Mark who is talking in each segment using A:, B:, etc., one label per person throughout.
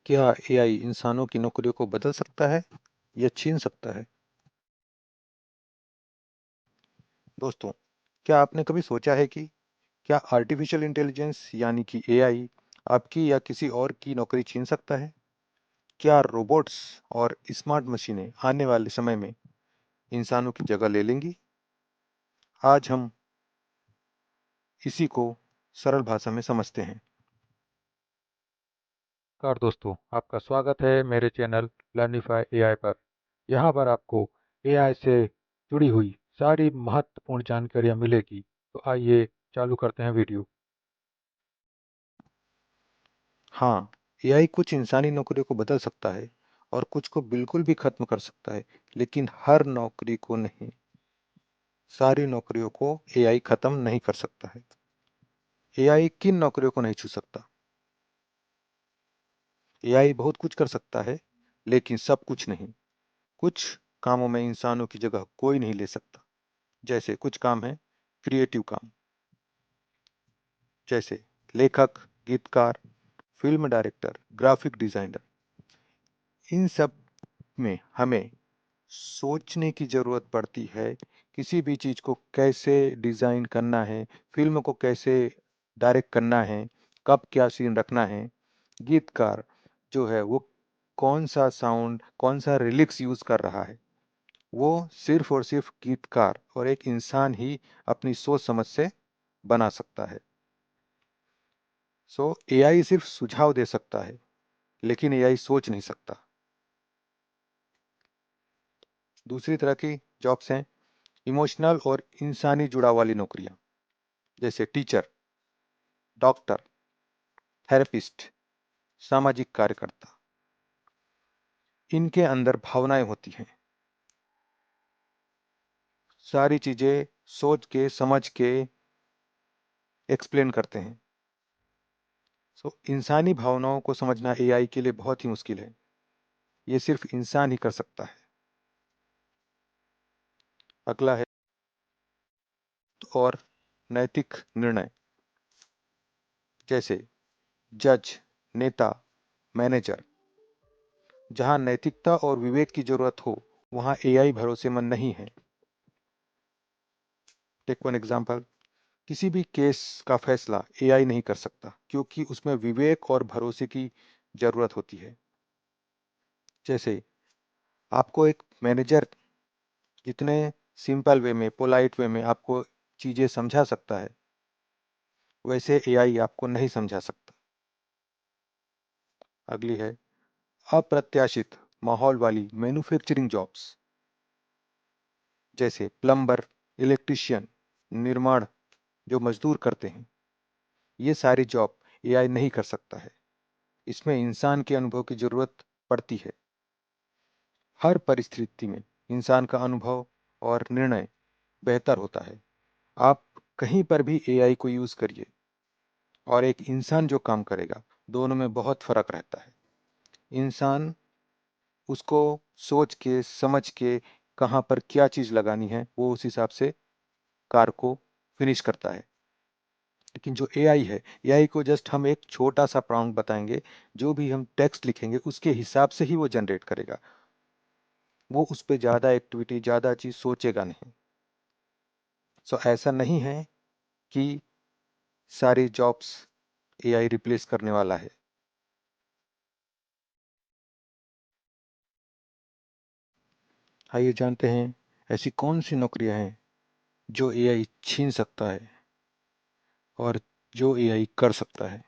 A: क्या एआई इंसानों की नौकरियों को बदल सकता है या छीन सकता है? दोस्तों, क्या आपने कभी सोचा है कि क्या आर्टिफिशियल इंटेलिजेंस यानी कि एआई आपकी या किसी और की नौकरी छीन सकता है? क्या रोबोट्स और स्मार्ट मशीनें आने वाले समय में इंसानों की जगह ले लेंगी? आज हम इसी को सरल भाषा में समझते हैं।
B: नमस्कार दोस्तों, आपका स्वागत है मेरे चैनल लर्निफाई एआई पर। यहाँ पर आपको एआई से जुड़ी हुई सारी महत्वपूर्ण जानकारियाँ मिलेगी। तो आइए चालू करते हैं वीडियो।
A: हाँ, एआई कुछ इंसानी नौकरियों को बदल सकता है और कुछ को बिल्कुल भी खत्म कर सकता है, लेकिन हर नौकरी को नहीं। सारी नौकरियों को एआई खत्म नहीं कर सकता है। एआई किन नौकरियों को नहीं छू सकता? एआई बहुत कुछ कर सकता है, लेकिन सब कुछ नहीं। कुछ कामों में इंसानों की जगह कोई नहीं ले सकता। जैसे कुछ काम है क्रिएटिव काम, जैसे लेखक, गीतकार, फिल्म डायरेक्टर, ग्राफिक डिजाइनर। इन सब में हमें सोचने की जरूरत पड़ती है। किसी भी चीज को कैसे डिजाइन करना है, फिल्म को कैसे डायरेक्ट करना है, कब क्या सीन रखना है। गीतकार जो है वो कौन सा साउंड, कौन सा लिरिक्स यूज कर रहा है, वो सिर्फ और सिर्फ गीतकार और एक इंसान ही अपनी सोच समझ से बना सकता है। सो एआई सिर्फ सुझाव दे सकता है, लेकिन एआई सोच नहीं सकता। दूसरी तरह की जॉब्स हैं इमोशनल और इंसानी जुड़ाव वाली नौकरियां, जैसे टीचर, डॉक्टर, थेरेपिस्ट, सामाजिक कार्यकर्ता। इनके अंदर भावनाएं होती हैं, सारी चीजें सोच के समझ के एक्सप्लेन करते हैं। सो इंसानी भावनाओं को समझना एआई के लिए बहुत ही मुश्किल है। ये सिर्फ इंसान ही कर सकता है। अगला है और नैतिक निर्णय, जैसे जज, नेता, मैनेजर। जहां नैतिकता और विवेक की जरूरत हो, वहां एआई भरोसेमंद नहीं है। टेक वन एग्जांपल, किसी भी केस का फैसला एआई नहीं कर सकता, क्योंकि उसमें विवेक और भरोसे की जरूरत होती है। जैसे आपको एक मैनेजर जितने सिंपल वे में, पोलाइट वे में आपको चीजें समझा सकता है, वैसे एआई आपको नहीं समझा सकता। अगली है अप्रत्याशित माहौल वाली मैन्युफैक्चरिंग जॉब्स, जैसे प्लम्बर, इलेक्ट्रिशियन, निर्माण, जो मजदूर करते हैं। ये सारी जॉब एआई नहीं कर सकता है। इसमें इंसान के अनुभव की जरूरत पड़ती है। हर परिस्थिति में इंसान का अनुभव और निर्णय बेहतर होता है। आप कहीं पर भी एआई को यूज करिए और एक इंसान जो काम करेगा, दोनों में बहुत फर्क रहता है। इंसान उसको सोच के समझ के कहाँ पर क्या चीज लगानी है, वो उस हिसाब से कार को फिनिश करता है। लेकिन जो एआई है, एआई को जस्ट हम एक छोटा सा प्रॉम्प्ट बताएंगे, जो भी हम टेक्स्ट लिखेंगे उसके हिसाब से ही वो जनरेट करेगा। वो उस पर ज्यादा एक्टिविटी, ज्यादा चीज सोचेगा नहीं। सो ऐसा नहीं है कि सारी जॉब्स एआई रिप्लेस करने वाला है। आइए जानते हैं ऐसी कौन सी नौकरियां हैं जो एआई छीन सकता है और जो एआई कर सकता है।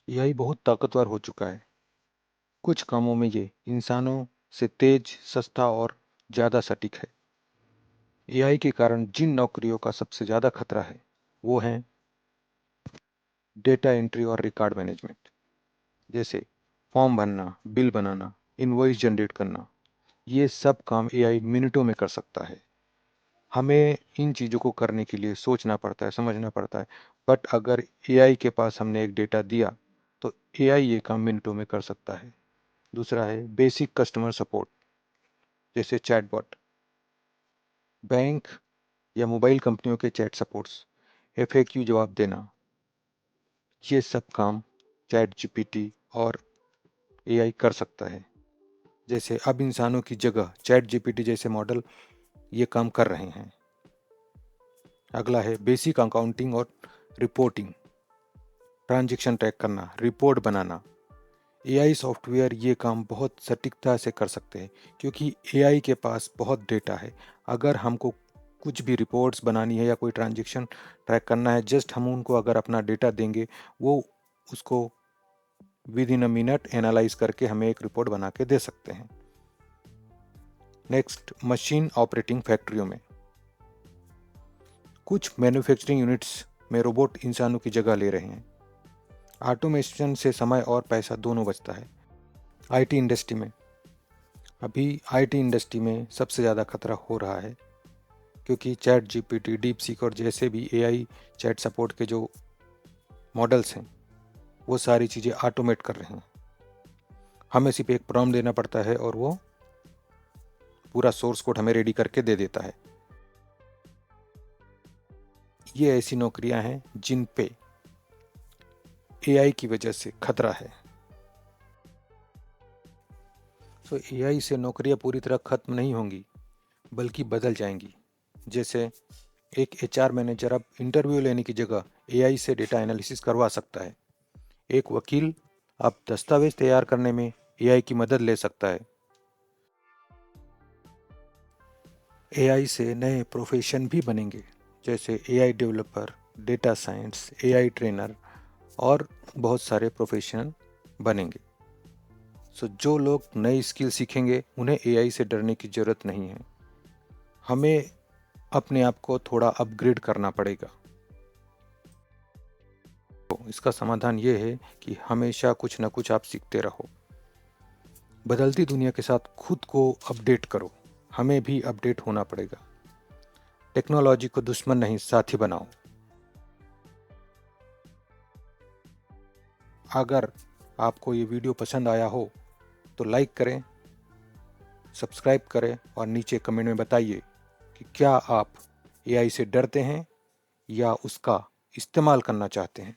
A: एआई बहुत ताकतवर हो चुका है। कुछ कामों में ये इंसानों से तेज, सस्ता और ज्यादा सटीक है। एआई के कारण जिन नौकरियों का सबसे ज्यादा खतरा है, वो हैं डेटा एंट्री और रिकॉर्ड मैनेजमेंट। जैसे फॉर्म भरना, बिल बनाना, इनवॉइस जनरेट करना। ये सब काम एआई मिनटों में कर सकता है। हमें इन चीज़ों को करने के लिए सोचना पड़ता है, समझना पड़ता है। बट अगर एआई के पास हमने एक डेटा दिया, तो एआई ये काम मिनटों में कर सकता है। दूसरा है बेसिक कस्टमर सपोर्ट, जैसे चैटबॉट, बैंक या मोबाइल कंपनियों के चैट सपोर्ट्स, एफएक्यू जवाब देना। ये सब काम चैट जीपीटी और एआई कर सकता है। जैसे अब इंसानों की जगह चैट जीपीटी जैसे मॉडल ये काम कर रहे हैं। अगला है बेसिक अकाउंटिंग और रिपोर्टिंग, ट्रांजैक्शन ट्रैक करना, रिपोर्ट बनाना। एआई सॉफ्टवेयर ये काम बहुत सटीकता से कर सकते हैं क्योंकि एआई के पास बहुत डेटा है। अगर हमको कुछ भी रिपोर्ट्स बनानी है या कोई ट्रांजैक्शन ट्रैक करना है, जस्ट हम उनको अगर अपना डेटा देंगे, वो उसको with in a minute analyse करके हमें एक रिपोर्ट बना के दे सकते हैं। नेक्स्ट, मशीन ऑपरेटिंग फैक्ट्रियों में कुछ मैन्युफैक्चरिंग यूनिट्स में रोबोट इंसानों की जगह ले रहे हैं। ऑटोमेशन से समय और पैसा दोनों बचता है। आईटी इंडस्ट्री में आईटी इंडस्ट्री में सबसे ज़्यादा खतरा हो रहा है क्योंकि चैट जीपीटी, डीप सीक और जैसे भी एआई चैट सपोर्ट के जो मॉडल्स हैं वो सारी चीज़ें ऑटोमेट कर रहे हैं। हमें सिर्फ एक प्रॉम्प्ट देना पड़ता है और वो पूरा सोर्स कोड हमें रेडी करके दे देता है। ये ऐसी नौकरियां हैं जिन पे एआई की वजह से खतरा है। तो एआई से नौकरियां पूरी तरह खत्म नहीं होंगी बल्कि बदल जाएंगी। जैसे एक एचआर मैनेजर अब इंटरव्यू लेने की जगह एआई से डेटा एनालिसिस करवा सकता है। एक वकील अब दस्तावेज तैयार करने में एआई की मदद ले सकता है। एआई से नए प्रोफेशन भी बनेंगे जैसे AI developer, data science, AI trainer और बहुत सारे प्रोफेशन बनेंगे। सो जो लोग नई स्किल सीखेंगे उन्हें एआई से डरने की ज़रूरत नहीं है। हमें अपने आप को थोड़ा अपग्रेड करना पड़ेगा। तो इसका समाधान ये है कि हमेशा कुछ ना कुछ आप सीखते रहो। बदलती दुनिया के साथ खुद को अपडेट करो। हमें भी अपडेट होना पड़ेगा। टेक्नोलॉजी को दुश्मन नहीं, साथी बनाओ। अगर आपको ये वीडियो पसंद आया हो तो लाइक करें, सब्सक्राइब करें और नीचे कमेंट में बताइए कि क्या आप एआई से डरते हैं या उसका इस्तेमाल करना चाहते हैं।